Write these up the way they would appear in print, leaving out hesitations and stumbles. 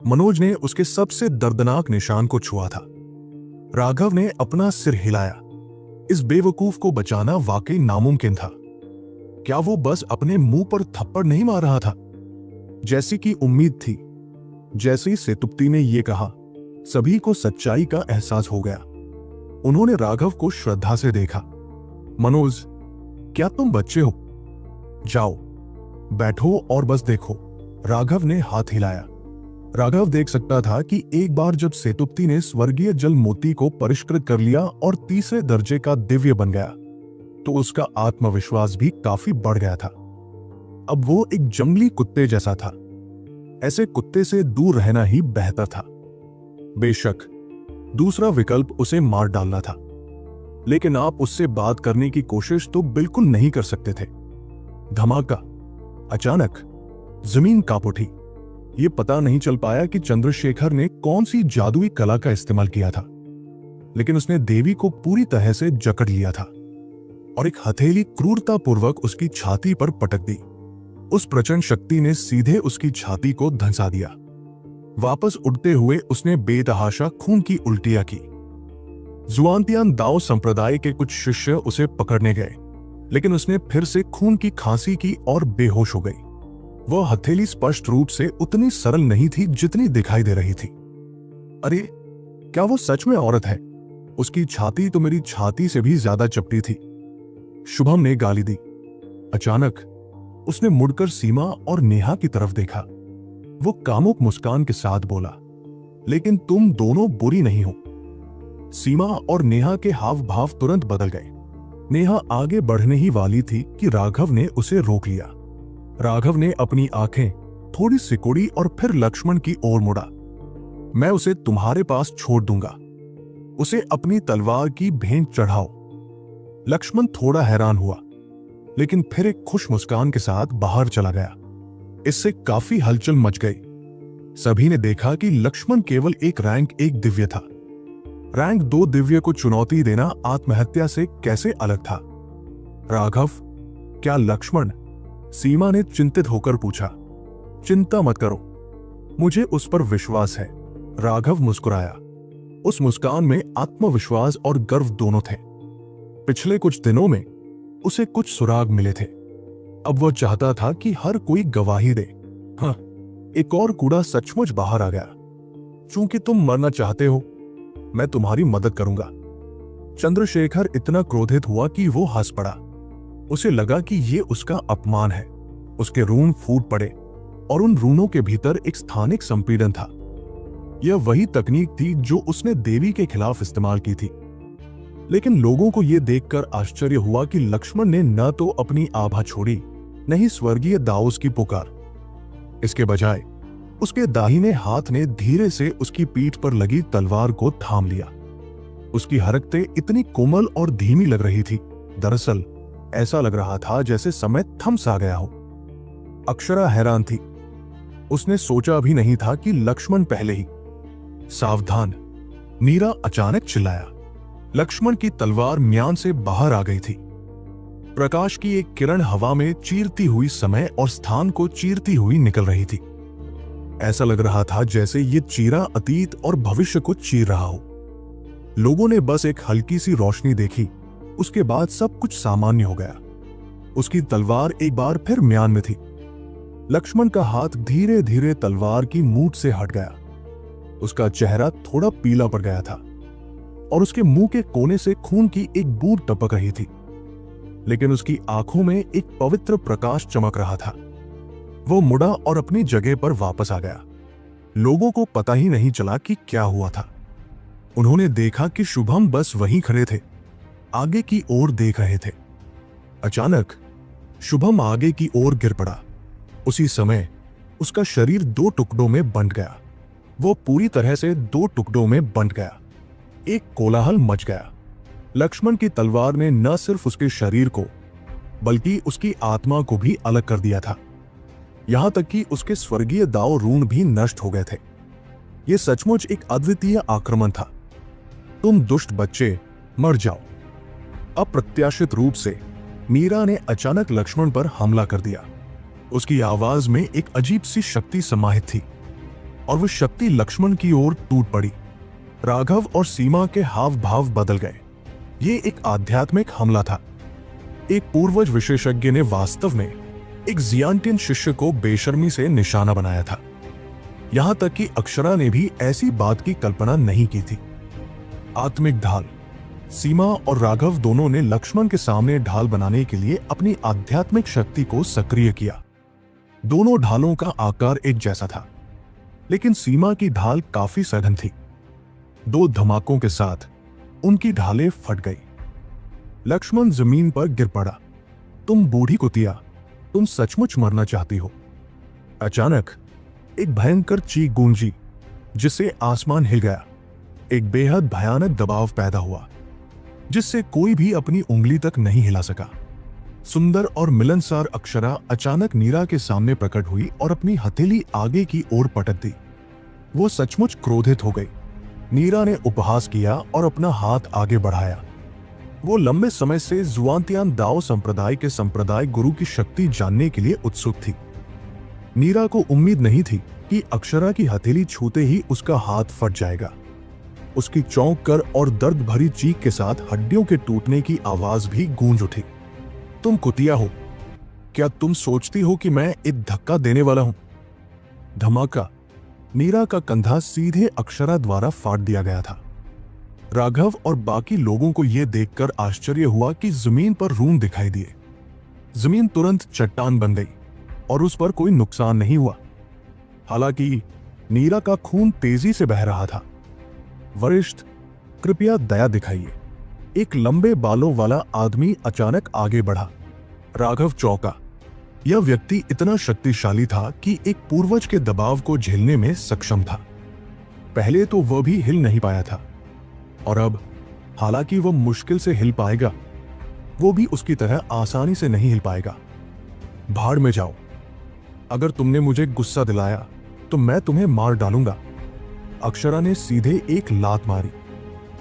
मनोज ने उसके सबसे दर्दनाक निशान को छुआ था। राघव ने अपना सिर हिलाया। इस बेवकूफ को बचाना वाकई नामुमकिन था। क्या वो बस अपने मुंह पर थप्पड़ नहीं मार रहा था जैसी की उम्मीद थी? जैसे ही सेतुपति ने यह कहा, सभी को सच्चाई का एहसास हो गया। उन्होंने राघव को श्रद्धा से देखा। मनोज, क्या तुम बच्चे हो? जाओ, बैठो और बस देखो। राघव ने हाथ हिलाया। राघव देख सकता था कि एक बार जब सेतुपति ने स्वर्गीय जल मोती को परिष्कृत कर लिया और तीसरे दर्जे का दिव्य बन गया, तो उसका आत्मविश्वास भी काफी बढ़ गया था। अब वो एक जंगली कुत्ते जैसा था। ऐसे कुत्ते से दूर रहना ही बेहतर था। बेशक दूसरा विकल्प उसे मार डालना था, लेकिन आप उससे बात करने की कोशिश तो बिल्कुल नहीं कर सकते थे। धमाका! अचानक जमीन कांप उठी। ये पता नहीं चल पाया कि चंद्रशेखर ने कौन सी जादुई कला का इस्तेमाल किया था, लेकिन उसने देवी को पूरी तरह से जकड़ लिया था और एक हथेली क्रूरतापूर्वक उसकी छाती पर पटक दी। उस प्रचंड शक्ति ने सीधे उसकी छाती को धंसा दिया। वापस उड़ते हुए उसने बेतहाशा खून की उल्टियां की। जुआनतियान दाओ संप्रदाय के कुछ शिष्य उसे पकड़ने गए, लेकिन उसने फिर से खून की खांसी की और बेहोश हो गई। वह हथेली स्पष्ट रूप से उतनी सरल नहीं थी जितनी दिखाई दे रही थी। अरे, क्या वो सच में औरत है? उसकी छाती तो मेरी छाती से भी ज्यादा चपटी थी, शुभम ने गाली दी। अचानक उसने मुड़कर सीमा और नेहा की तरफ देखा। वो कामुक मुस्कान के साथ बोला, लेकिन तुम दोनों बुरी नहीं हो। सीमा और नेहा के हाव भाव तुरंत बदल गए। नेहा आगे बढ़ने ही वाली थी कि राघव ने उसे रोक लिया। राघव ने अपनी आंखें थोड़ी सिकुड़ी और फिर लक्ष्मण की ओर मुड़ा। मैं उसे तुम्हारे पास छोड़ दूंगा। उसे अपनी तलवार की भेंट चढ़ाओ। लक्ष्मण थोड़ा हैरान हुआ, लेकिन फिर एक खुश मुस्कान के साथ बाहर चला गया। इससे काफी हलचल मच गई। सभी ने देखा कि लक्ष्मण केवल एक रैंक 1 दिव्य था। रैंक 2 दिव्य को चुनौती देना आत्महत्या से कैसे अलग था? राघव, क्या लक्ष्मण? सीमा ने चिंतित होकर पूछा। चिंता मत करो, मुझे उस पर विश्वास है। राघव मुस्कुराया। उस मुस्कान में आत्मविश्वास और गर्व दोनों थे। पिछले कुछ दिनों में उसे कुछ सुराग मिले थे। अब वह चाहता था कि हर कोई गवाही दे। हाँ, एक और कूड़ा सचमुच बाहर आ गया। चूंकि तुम मरना चाहते हो, मैं तुम्हारी मदद करूंगा। चंद्रशेखर इतना क्रोधित हुआ कि वो हंस पड़ा। उसे लगा कि ये उसका अपमान है। उसके रून फूट पड़े और उन रूनों के भीतर एक स्थानिक संपीड़न था। यह वही तकनीक थी जो उसने देवी के खिलाफ इस्तेमाल की थी। लेकिन लोगों को यह देखकर आश्चर्य हुआ कि लक्ष्मण ने न तो अपनी आभा छोड़ी, न ही स्वर्गीय दाऊस की पुकार। इसके बजाय उसके दाहिने हाथ ने धीरे से उसकी पीठ पर लगी तलवार को थाम लिया। उसकी हरकतें इतनी कोमल और धीमी लग रही थी, दरअसल ऐसा लग रहा था जैसे समय थम सा गया हो। अक्षरा हैरान थी। उसने सोचा भी नहीं था कि लक्ष्मण पहले ही। सावधान! मीरा अचानक चिल्लाया। लक्ष्मण की तलवार म्यान से बाहर आ गई थी। प्रकाश की एक किरण हवा में चीरती हुई समय और स्थान को चीरती हुई निकल रही थी। ऐसा लग रहा था जैसे ये चीरा अतीत और भविष्य को चीर रहा हो। लोगों ने बस एक हल्की सी रोशनी देखी, उसके बाद सब कुछ सामान्य हो गया। उसकी तलवार एक बार फिर म्यान में थी। लक्ष्मण का हाथ धीरे धीरे तलवार की मूठ से हट गया। उसका चेहरा थोड़ा पीला पड़ गया था और उसके मुंह के कोने से खून की एक बूंद टपक रही थी, लेकिन उसकी आंखों में एक पवित्र प्रकाश चमक रहा था। वो मुड़ा और अपनी जगह पर वापस आ गया। लोगों को पता ही नहीं चला कि क्या हुआ था। उन्होंने देखा कि शुभम बस वहीं खड़े थे, आगे की ओर देख रहे थे। अचानक शुभम आगे की ओर गिर पड़ा। उसी समय उसका शरीर 2 टुकड़ों में बंट गया। वो पूरी तरह से 2 टुकड़ों में बंट गया। एक कोलाहल मच गया। लक्ष्मण की तलवार ने न सिर्फ उसके शरीर को, बल्कि उसकी आत्मा को भी अलग कर दिया था। यहां तक कि उसके स्वर्गीय दाव रून भी नष्ट हो गए थे। यह सचमुच एक अद्वितीय आक्रमण था। तुम दुष्ट बच्चे, मर जाओ! अप्रत्याशित रूप से मीरा ने अचानक लक्ष्मण पर हमला कर दिया। उसकी आवाज में एक अजीब सी शक्ति समाहित थी। और वो शक्ति लक्ष्मण की ओर टूट पड़ी। राघव और सीमा के हाव भाव बदल गए। ये एक आध्यात्मिक हमला था। एक पूर्वज विशेषज्ञ ने वास्तव में एक जियांटियन शिष्य को बेशर्मी से निशाना बनाया था। यहां तक कि अक्षरा ने भी ऐसी बात की कल्पना नहीं की थी। आत्मिक ढाल। सीमा और राघव दोनों ने लक्ष्मण के सामने ढाल बनाने के लिए अपनी आध्यात्मिक शक्ति को सक्रिय किया। दोनों ढालों का आकार एक जैसा था, लेकिन सीमा की ढाल काफी सघन थी। दो धमाकों के साथ उनकी ढालें फट गई। लक्ष्मण जमीन पर गिर पड़ा। तुम बूढ़ी कुतिया, तुम सचमुच मरना चाहती हो। अचानक एक भयंकर चीख गूंजी, जिससे आसमान हिल गया। एक बेहद भयानक दबाव पैदा हुआ, जिससे कोई भी अपनी उंगली तक नहीं हिला सका। सुंदर और मिलनसार अक्षरा अचानक नीरा के सामने प्रकट हुई और अपनी हथेली आगे की ओर पटक दी। वो सचमुच क्रोधित हो गई। नीरा ने उपहास किया और अपना हाथ आगे बढ़ाया। वो लंबे समय से जुआनतियान दाओ संप्रदाय के संप्रदाय गुरु की शक्ति जानने के लिए उत्सुक थी। नीरा को उम्मीद नहीं थी कि अक्षरा की हथेली छूते ही उसका हाथ फट जाएगा। उसकी चौंक कर और दर्द भरी चीख के साथ हड्डियों के टूटने की आवाज भी गूंज उठी। तुम कुतिया हो। क्या तुम सोचती हो कि मैं एक धक्का देने वाला हूं? धमाका। नीरा का कंधा सीधे अक्षरा द्वारा फाड़ दिया गया था। राघव और बाकी लोगों को यह देखकर आश्चर्य हुआ कि जमीन पर रूम दिखाई दिए। जमीन तुरंत चट्टान बन गई और उस पर कोई नुकसान नहीं हुआ। हालांकि नीरा का खून तेजी से बह रहा था। वरिष्ठ, कृपया दया दिखाइए। एक लंबे बालों वाला आदमी अचानक आगे बढ़ा। राघव चौंका। यह व्यक्ति इतना शक्तिशाली था कि एक पूर्वज के दबाव को झेलने में सक्षम था। पहले तो वह भी हिल नहीं पाया था, और अब हालांकि वह मुश्किल से हिल पाएगा, वो भी उसकी तरह आसानी से नहीं हिल पाएगा। भाड़ में जाओ। अगर तुमने मुझे गुस्सा दिलाया तो मैं तुम्हें मार डालूंगा। अक्षरा ने सीधे एक लात मारी।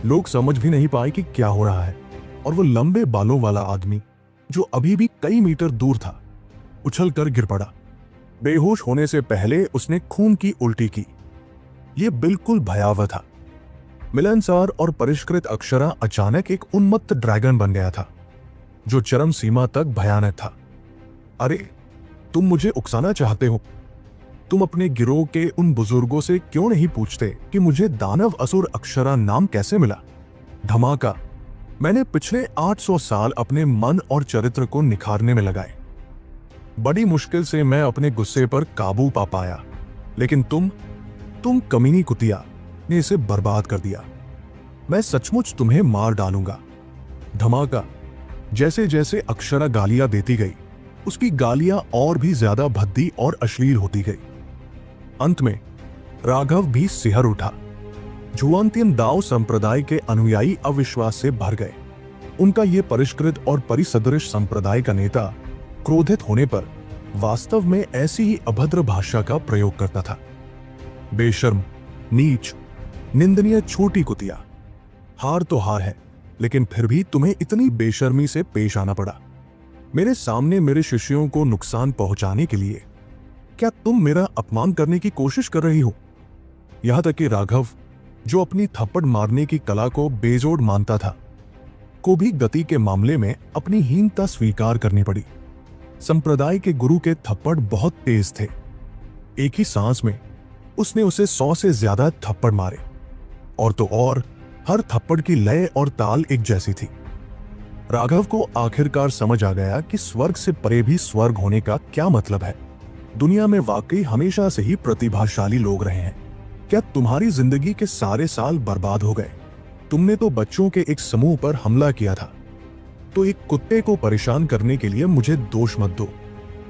लोग समझ भी नहीं पाए कि क्या हो रहा है, और वो लंबे बालों वाला आदमी, जो अभी भी कई मीटर दूर था, उछल कर गिर पड़ा। बेहोश होने से पहले उसने खून की उल्टी की। यह बिल्कुल भयावह था। मिलनसार और परिष्कृत अक्षरा अचानक एक उन्मत्त ड्रैगन बन गया था, जो चरम सीमा तक भयानक था। अरे, तुम मुझे उकसाना चाहते हो? तुम अपने गिरोह के उन बुजुर्गों से क्यों नहीं पूछते कि मुझे दानव असुर अक्षरा नाम कैसे मिला? धमाका। मैंने पिछले 800 साल अपने मन और चरित्र को निखारने में लगाए। बड़ी मुश्किल से मैं अपने गुस्से पर काबू पा पाया, लेकिन तुम कमीनी कुतिया ने इसे बर्बाद कर दिया। मैं सचमुच तुम्हें मार डालूंगा। धमाका। जैसे जैसे अक्षरा गालियां देती गई, उसकी गालियां और भी ज्यादा भद्दी और अश्लील होती गई। अंत में राघव भी सिहर उठा। जुआनतियन दाओ संप्रदाय के अनुयायी अविश्वास से भर गए। उनका यह परिष्कृत और परिसदृश संप्रदाय का नेता क्रोधित होने पर वास्तव में ऐसी ही अभद्र भाषा का प्रयोग करता था। बेशर्म, नीच, निंदनीय छोटी कुतिया। हार तो हार है, लेकिन फिर भी तुम्हें इतनी बेशर्मी से पेश आना पड़ा। मेरे सामने मेरे शिष्यों को नुकसान पहुंचाने के लिए क्या तुम मेरा अपमान करने की कोशिश कर रही हो? यहां तक कि राघव, जो अपनी थप्पड़ मारने की कला को बेजोड़ मानता था, को भी गति के मामले में अपनी हीनता स्वीकार करनी पड़ी। संप्रदाय के गुरु के थप्पड़ बहुत तेज थे। एक ही सांस में उसने उसे 100 से ज्यादा थप्पड़ मारे, और तो और हर थप्पड़ की लय और ताल एक जैसी थी। राघव को आखिरकार समझ आ गया कि स्वर्ग से परे भी स्वर्ग होने का क्या मतलब है। दुनिया में वाकई हमेशा से ही प्रतिभाशाली लोग रहे हैं। क्या तुम्हारी जिंदगी के सारे साल बर्बाद हो गए? तुमने तो बच्चों के एक समूह पर हमला किया था, तो एक कुत्ते को परेशान करने के लिए मुझे दोष मत दो।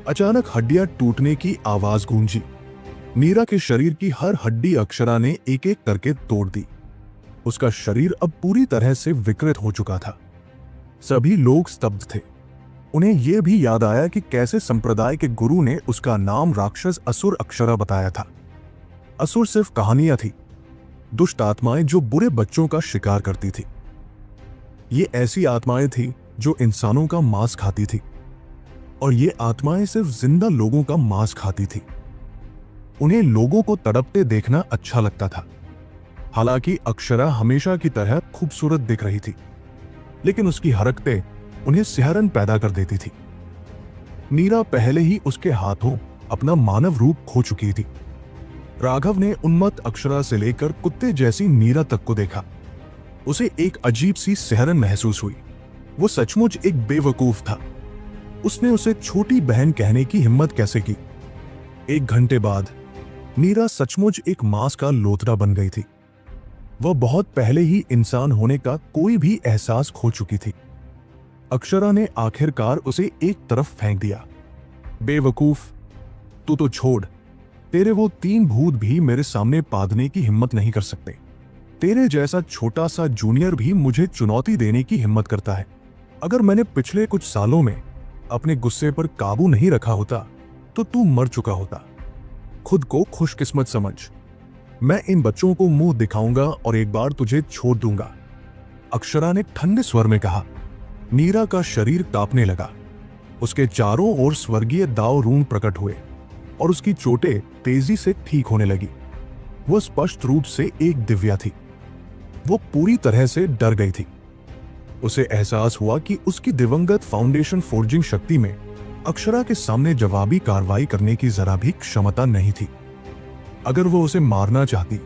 अचानक हड्डियां टूटने की आवाज गूंजी। मीरा के शरीर की हर हड्डी अक्षरा ने एक एक करके तोड़ दी। उसका शरीर अब पूरी तरह से विकृत हो चुका था। सभी लोग स्तब्ध थे। उन्हें यह भी याद आया कि कैसे संप्रदाय के गुरु ने उसका नाम राक्षस असुर अक्षरा बताया था। असुर सिर्फ कहानियां थी, दुष्ट आत्माएं जो बुरे बच्चों का शिकार करती थी। ये ऐसी आत्माएं थी जो इंसानों का मांस खाती थी, और ये आत्माएं सिर्फ जिंदा लोगों का मांस खाती थी। उन्हें लोगों को तड़पते देखना अच्छा लगता था। हालांकि अक्षरा हमेशा की तरह खूबसूरत दिख रही थी, लेकिन उसकी हरकतें उन्हें सिहरन पैदा कर देती थी। नीरा पहले ही उसके हाथों अपना मानव रूप खो चुकी थी। राघव ने उन्मत्त अक्षरा से लेकर कुत्ते जैसी नीरा तक को देखा। उसे एक अजीब सी सिहरन महसूस हुई। वो सचमुच एक बेवकूफ था। उसने उसे छोटी बहन कहने की हिम्मत कैसे की? 1 घंटे बाद नीरा सचमुच एक मांस का लोथड़ा बन गई थी। वह बहुत पहले ही इंसान होने का कोई भी एहसास खो चुकी थी। अक्षरा ने आखिरकार उसे एक तरफ फेंक दिया। बेवकूफ, तू तो छोड़। तेरे वो 3 भूत भी मेरे सामने पादने की हिम्मत नहीं कर सकते। तेरे जैसा छोटा सा जूनियर भी मुझे चुनौती देने की हिम्मत करता है। अगर मैंने पिछले कुछ सालों में अपने गुस्से पर काबू नहीं रखा होता तो तू मर चुका होता। खुद को खुशकिस्मत समझ। मैं इन बच्चों को मुंह दिखाऊंगा और एक बार तुझे छोड़ दूंगा, अक्षरा ने ठंडे स्वर में कहा। नीरा का शरीर कांपने लगा। उसके चारों ओर स्वर्गीय दाव रून प्रकट हुए और उसकी चोटें तेजी से ठीक होने लगी। वो स्पष्ट रूप से एक दिव्या थी। वो पूरी तरह से डर गई थी। उसे एहसास हुआ कि उसकी दिवंगत फाउंडेशन फोर्जिंग शक्ति में अक्षरा के सामने जवाबी कार्रवाई करने की जरा भी क्षमता नहीं थी। अगर वो उसे मारना चाहती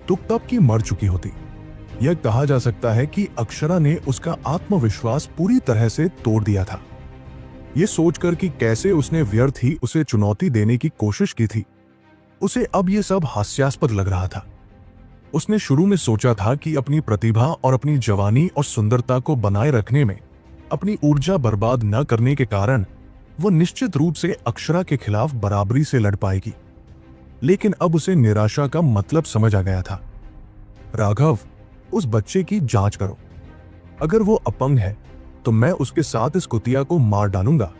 तो तब की मर चुकी होती। यह कहा जा सकता है कि अक्षरा ने उसका आत्मविश्वास पूरी तरह से तोड़ दिया था। यह सोचकर कि कैसे उसने व्यर्थ ही उसे चुनौती देने की कोशिश की थी, उसे अब यह सब हास्यास्पद लग रहा था। उसने शुरू में सोचा था कि अपनी प्रतिभा और अपनी जवानी और सुंदरता को बनाए रखने में अपनी ऊर्जा बर्बाद न करने के कारण वो निश्चित रूप से अक्षरा के खिलाफ बराबरी से लड़ पाएगी। लेकिन अब उसे निराशा का मतलब समझ आ गया था। राघव, उस बच्चे की जांच करो। अगर वो अपंग है तो मैं उसके साथ इस कुतिया को मार डालूंगा,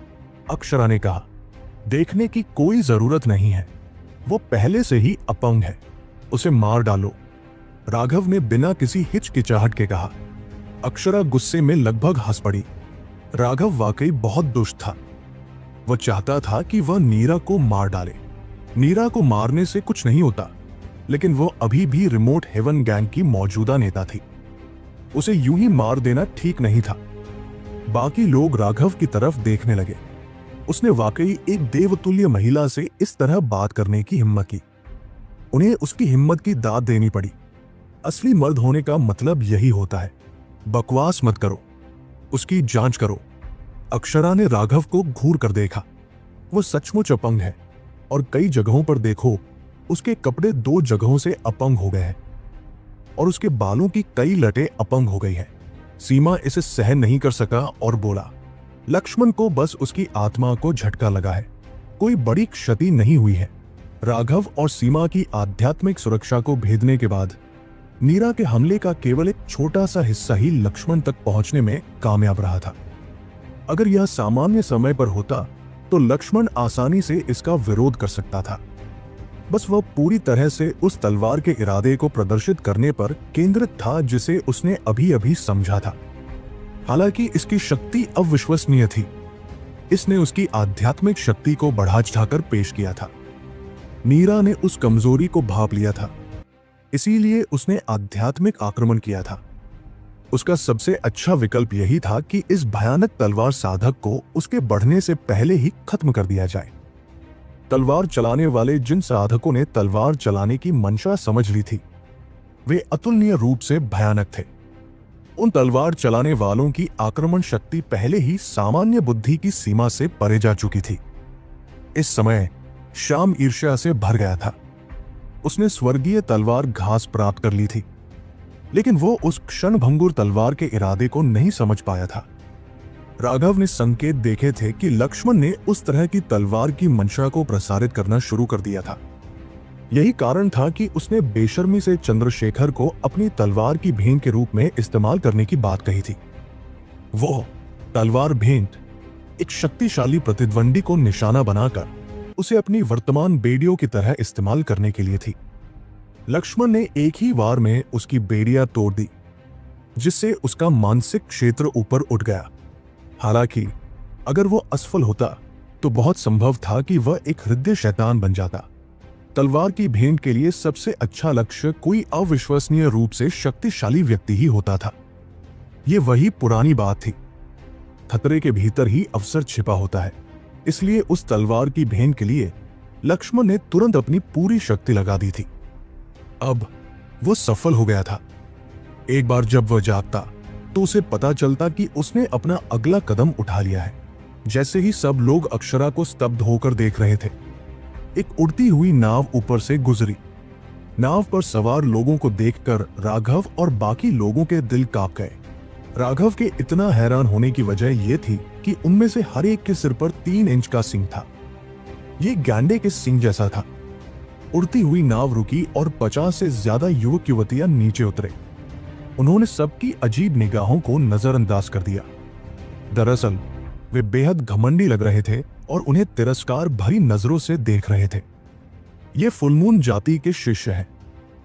अक्षरा ने कहा। देखने की कोई जरूरत नहीं है, वो पहले से ही अपंग है। उसे मार डालो, राघव ने बिना किसी हिचकिचाहट के कहा। अक्षरा गुस्से में लगभग हंस पड़ी। राघव वाकई बहुत दुष्ट था। वह चाहता था कि वह नीरा को मार डाले। नीरा को मारने से कुछ नहीं होता, लेकिन वो अभी भी रिमोट हेवन गैंग की मौजूदा नेता थी। उसे यूं ही मार देना ठीक नहीं था। बाकी लोग राघव की तरफ देखने लगे। उसने वाकई एक देवतुल्य महिला से इस तरह बात करने की हिम्मत की। उन्हें उसकी हिम्मत की दाद देनी पड़ी। असली मर्द होने का मतलब यही होता है। बकवास मत करो, उसकी जांच करो। अक्षरा ने राघव को घूर कर देखा। वो सचमुच अपंग है और कई जगहों पर देखो, उसके कपड़े 2 जगहों से अपंग हो गए हैं और उसके बालों की कई लटें अपंग हो गई हैं। सीमा इसे सहन नहीं कर सका और बोला, लक्ष्मण को बस उसकी आत्मा को झटका लगा है, कोई बड़ी क्षति नहीं हुई है। राघव और सीमा की आध्यात्मिक सुरक्षा को भेदने के बाद नीरा के हमले का केवल एक छोटा सा हिस्सा ही लक्ष्मण तक पहुंचने में कामयाब रहा था। अगर यह सामान्य समय पर होता तो लक्ष्मण आसानी से इसका विरोध कर सकता था। बस वह पूरी तरह से उस तलवार के इरादे को प्रदर्शित करने पर केंद्रित था जिसे उसने अभी अभी समझा था। हालांकि इसकी शक्ति अविश्वसनीय थी। इसने उसकी आध्यात्मिक शक्ति को बढ़ा चढ़ाकर पेश किया था। नीरा ने उस कमजोरी को भांप लिया था, इसीलिए उसने आध्यात्मिक आक्रमण किया था। उसका सबसे अच्छा विकल्प यही था कि इस भयानक तलवार साधक को उसके बढ़ने से पहले ही खत्म कर दिया जाए। तलवार चलाने वाले जिन साधकों ने तलवार चलाने की मंशा समझ ली थी, वे अतुलनीय रूप से भयानक थे। उन तलवार चलाने वालों की आक्रमण शक्ति पहले ही सामान्य बुद्धि की सीमा से परे जा चुकी थी। इस समय श्याम ईर्ष्या से भर गया था। उसने स्वर्गीय तलवार घास प्राप्त कर ली थी, लेकिन वो उस क्षणभंगुर तलवार के इरादे को नहीं समझ पाया था। राघव ने संकेत देखे थे कि लक्ष्मण ने उस तरह की तलवार की मंशा को प्रसारित करना शुरू कर दिया था। यही कारण था कि उसने बेशर्मी से चंद्रशेखर को अपनी तलवार की भेंट के रूप में इस्तेमाल करने की बात कही थी। वो तलवार भेंट एक शक्तिशाली प्रतिद्वंदी को निशाना बनाकर उसे अपनी वर्तमान बेड़ियों की तरह इस्तेमाल करने के लिए थी। लक्ष्मण ने एक ही वार में उसकी बेड़ियां तोड़ दी, जिससे उसका मानसिक क्षेत्र ऊपर उठ गया। हालांकि अगर वो असफल होता तो बहुत संभव था कि वह एक हृदय शैतान बन जाता। तलवार की भेंट के लिए सबसे अच्छा लक्ष्य कोई अविश्वसनीय रूप से शक्तिशाली व्यक्ति ही होता था। ये वही पुरानी बात थी, खतरे के भीतर ही अवसर छिपा होता है। इसलिए उस तलवार की भेंट के लिए लक्ष्मण ने तुरंत अपनी पूरी शक्ति लगा दी थी। अब वो सफल हो गया था। एक बार जब वह जागता तो उसे पता चलता कि उसने अपना अगला कदम उठा लिया है। जैसे ही सब लोग अक्षरा को स्तब्ध होकर देख रहे थे, एक उड़ती हुई नाव ऊपर से गुजरी। नाव पर सवार लोगों को देखकर राघव और बाकी लोगों के दिल कांप गए। राघव के इतना हैरान होने की वजह यह थी कि उनमें से हर एक के सिर पर 3 इंच का सिंग था। ये गैंडे के सिंग जैसा था। उड़ती हुई नाव रुकी और 50 से ज्यादा युवक युवतियां नीचे उतरे। उन्होंने सबकी अजीब निगाहों को नजरअंदाज कर दिया। दरअसल वे बेहद घमंडी लग रहे थे और उन्हें तिरस्कार भरी नजरों से देख रहे थे। ये फुलमून जाति के शिष्य हैं।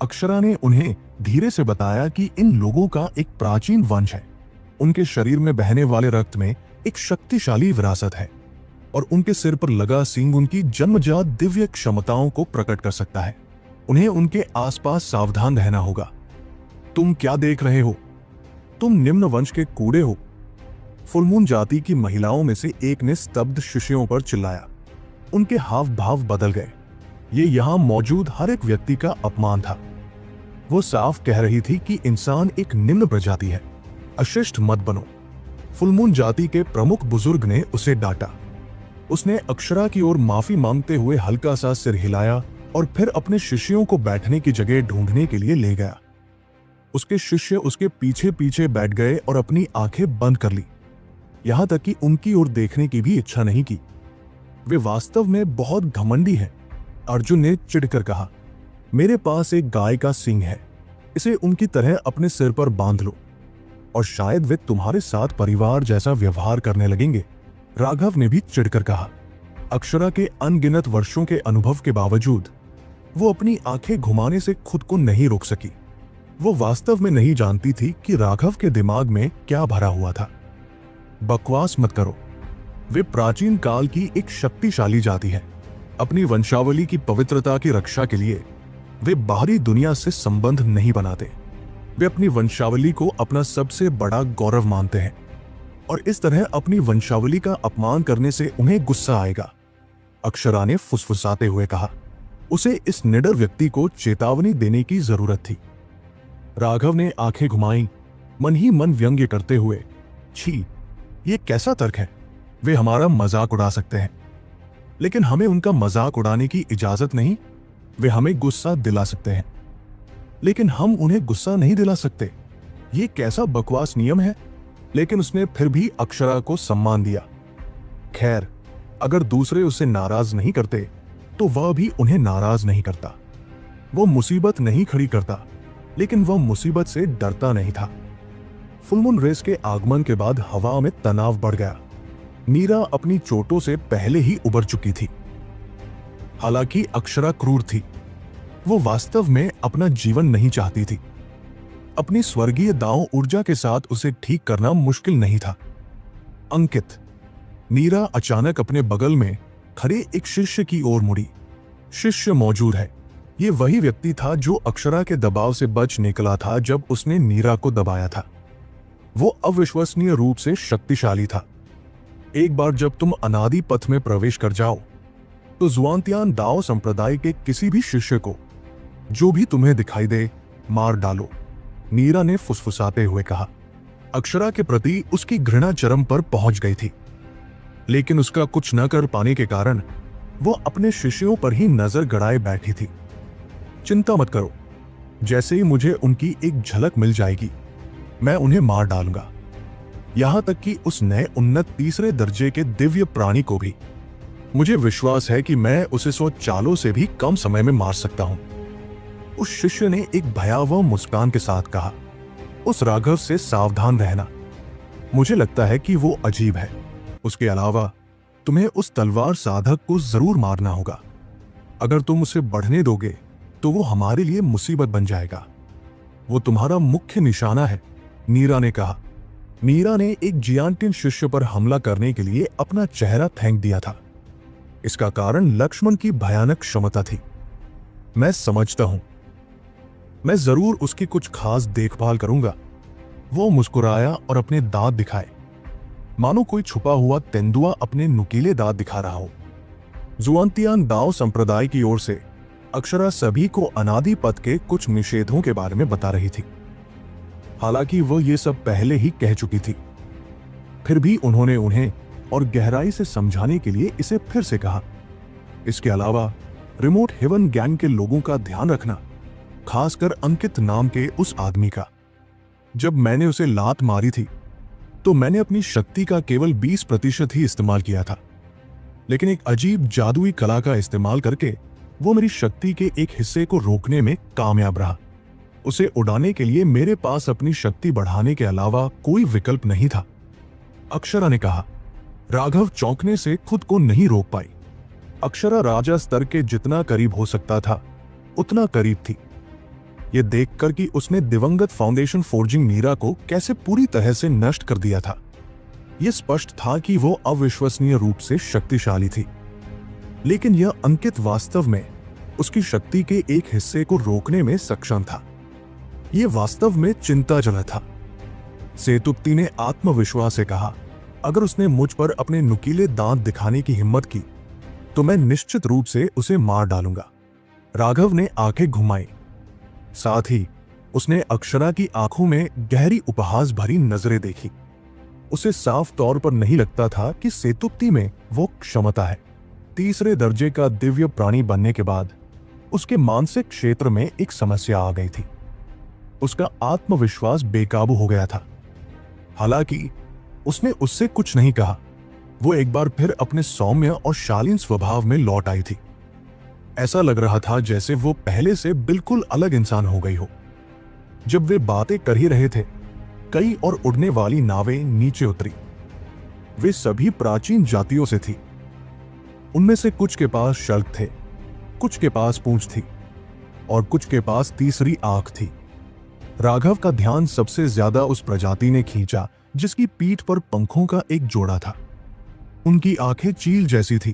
अक्षरा ने उन्हें धीरे से बताया कि इन लोगों का एक प्राचीन वंश है। उनके शरीर में बहने वाले रक्त में एक शक्तिशाली विरासत है और उनके सिर पर लगा सींग उनकी जन्मजात दिव्य क्षमताओं को प्रकट कर सकता है। उन्हें उनके आसपास सावधान रहना होगा। तुम क्या देख रहे हो? तुम निम्न वंश के कूड़े हो। फुलमून जाति की महिलाओं में से एक ने स्तब्ध शिष्यों पर चिल्लाया। उनके हाव भाव बदल गए। ये यहां मौजूद हर एक व्यक्ति का अपमान था। वो साफ कह रही थी कि इंसान एक निम्न प्रजाति है, अशिष्ट मत बनो। फुलमून जाति के प्रमुख बुजुर्ग ने उसे डांटा। उसने अक्षरा की ओर माफी मांगते हुए हल्का सा सिर हिलाया और फिर अपने शिष्यों को बैठने की जगह ढूंढने के लिए ले गया। उसके शिष्य उसके पीछे पीछे बैठ गए और अपनी आंखें बंद कर ली, यहां तक कि उनकी ओर देखने की भी इच्छा नहीं की। वे वास्तव में बहुत घमंडी हैं। अर्जुन ने चिढ़कर कहा, मेरे पास एक गाय का सींग है, इसे उनकी तरह अपने सिर पर बांध लो और शायद वे तुम्हारे साथ परिवार जैसा व्यवहार करने लगेंगे। राघव ने भी चिढ़कर कहा। अक्षरा के अनगिनत वर्षों के अनुभव के बावजूद वो अपनी आंखें घुमाने से खुद को नहीं रोक सकी। वो वास्तव में नहीं जानती थी कि राघव के दिमाग में क्या भरा हुआ था। बकवास मत करो। वे प्राचीन काल की एक शक्तिशाली जाति है। अपनी वंशावली की पवित्रता की रक्षा के लिए वे बाहरी दुनिया से संबंध नहीं बनाते। वे अपनी वंशावली को अपना सबसे बड़ा गौरव मानते हैं और इस तरह अपनी वंशावली का अपमान करने से उन्हें गुस्सा आएगा। अक्षरा ने फुसफुसाते हुए कहा। उसे इस निडर व्यक्ति को चेतावनी देने की जरूरत थी। राघव ने आंखें घुमाई, मन ही मन व्यंग्य करते हुए, छी, ये कैसा तर्क है? वे हमारा मजाक उड़ा सकते हैं, लेकिन हमें उनका मजाक उड़ाने की इजाजत नहीं। वे हमें गुस्सा दिला सकते हैं, लेकिन हम उन्हें गुस्सा नहीं दिला सकते। ये कैसा बकवास नियम है? लेकिन उसने फिर भी अक्षरा को सम्मान दिया। खैर, अगर दूसरे उसे नाराज नहीं करते तो वह भी उन्हें नाराज नहीं करता। वो मुसीबत नहीं खड़ी करता, लेकिन वह मुसीबत से डरता नहीं था। फुलमून रेस के आगमन के बाद हवा में तनाव बढ़ गया। मीरा अपनी चोटों से पहले ही उबर चुकी थी। हालांकि अक्षरा क्रूर थी। वो वास्तव में अपना जीवन नहीं चाहती थी। अपनी स्वर्गीय दांव ऊर्जा के साथ उसे ठीक करना मुश्किल नहीं था। अंकित। मीरा अचानक अपने बगल में खड़े एक शिष्य की ओर मुड़ी। शिष्य मौजूद है। ये वही व्यक्ति था जो अक्षरा के दबाव से बच निकला था जब उसने नीरा को दबाया था। वो अविश्वसनीय रूप से शक्तिशाली था। एक बार जब तुम अनादि पथ में प्रवेश कर जाओ तो जुआनतियान दाओ संप्रदाय के किसी भी शिष्य को जो भी तुम्हें दिखाई दे मार डालो, नीरा ने फुसफुसाते हुए कहा। अक्षरा के प्रति उसकी घृणा चरम पर पहुंच गई थी, लेकिन उसका कुछ न कर पाने के कारण वो अपने शिष्यों पर ही नजर गड़ाए बैठी थी। चिंता मत करो, जैसे ही मुझे उनकी एक झलक मिल जाएगी मैं उन्हें मार डालूंगा, यहां तक कि उस नए उन्नत तीसरे दर्जे के दिव्य प्राणी को भी। मुझे विश्वास है कि मैं उसे 100 चालों से भी कम समय में मार सकता हूं। उस शिष्य ने एक भयावह मुस्कान के साथ कहा। उस राघव से सावधान रहना, मुझे लगता है कि वो अजीब है। उसके अलावा तुम्हें उस तलवार साधक को जरूर मारना होगा। अगर तुम उसे बढ़ने दोगे तो वो हमारे लिए मुसीबत बन जाएगा। वो तुम्हारा मुख्य निशाना है, नीरा ने कहा। नीरा ने एक जियांटिन शिष्य पर हमला करने के लिए अपना चेहरा फेंक दिया था। इसका कारण लक्ष्मण की भयानक क्षमता थी। मैं समझता हूं, मैं जरूर उसकी कुछ खास देखभाल करूंगा। वो मुस्कुराया और अपने दांत दिखाए, मानो कोई छुपा हुआ तेंदुआ अपने नुकीले दांत दिखा रहा हो। जुआनतियान दाओ संप्रदाय की ओर से अक्षरा सभी को अनादि पथ के कुछ निषेधों के बारे में बता रही थी। हालांकि वो ये सब पहले ही कह चुकी थी, फिर भी उन्होंने उन्हें और गहराई से समझाने के लिए इसे फिर से कहा। इसके अलावा रिमोट हेवन गैंग के लोगों का ध्यान रखना, खासकर अंकित नाम के उस आदमी का। जब मैंने उसे लात मारी थी तो मैंने अपनी शक्ति का केवल 20% ही इस्तेमाल किया था, लेकिन एक अजीब जादुई कला का इस्तेमाल करके वो मेरी शक्ति के एक हिस्से को रोकने में कामयाब रहा। उसे उड़ाने के लिए मेरे पास अपनी शक्ति बढ़ाने के अलावा कोई विकल्प नहीं था, अक्षरा ने कहा। राघव चौंकने से खुद को नहीं रोक पाई। अक्षरा राजा स्तर के जितना करीब हो सकता था उतना करीब थी। यह देखकर कि उसने दिवंगत फाउंडेशन फोर्जिंग नीरा को कैसे पूरी तरह से नष्ट कर दिया था, यह स्पष्ट था कि वो अविश्वसनीय रूप से शक्तिशाली थी। लेकिन यह अंकित वास्तव में उसकी शक्ति के एक हिस्से को रोकने में सक्षम था। यह वास्तव में चिंताजनक था। सेतुप्ती ने आत्मविश्वास से कहा, अगर उसने मुझ पर अपने नुकीले दांत दिखाने की हिम्मत की तो मैं निश्चित रूप से उसे मार डालूंगा। राघव ने आंखें घुमाई, साथ ही उसने अक्षरा की आंखों में गहरी उपहास भरी नजरें देखी। उसे साफ तौर पर नहीं लगता था कि सेतुप्ती में वो क्षमता है। तीसरे दर्जे का दिव्य प्राणी बनने के बाद उसके मानसिक क्षेत्र में एक समस्या आ गई थी। उसका आत्मविश्वास बेकाबू हो गया था। हालांकि उसने उससे कुछ नहीं कहा। वो एक बार फिर अपने सौम्य और शालीन स्वभाव में लौट आई थी। ऐसा लग रहा था जैसे वो पहले से बिल्कुल अलग इंसान हो गई हो। जब वे बातें कर ही रहे थे, कई और उड़ने वाली नावें नीचे उतरी। वे सभी प्राचीन जातियों से थी। उनमें से कुछ के पास शल्क थे, कुछ के पास पूंछ थी और कुछ के पास तीसरी आंख थी। राघव का ध्यान सबसे ज्यादा उस प्रजाति ने खींचा जिसकी पीठ पर पंखों का एक जोड़ा था। उनकी आंखें चील जैसी थी,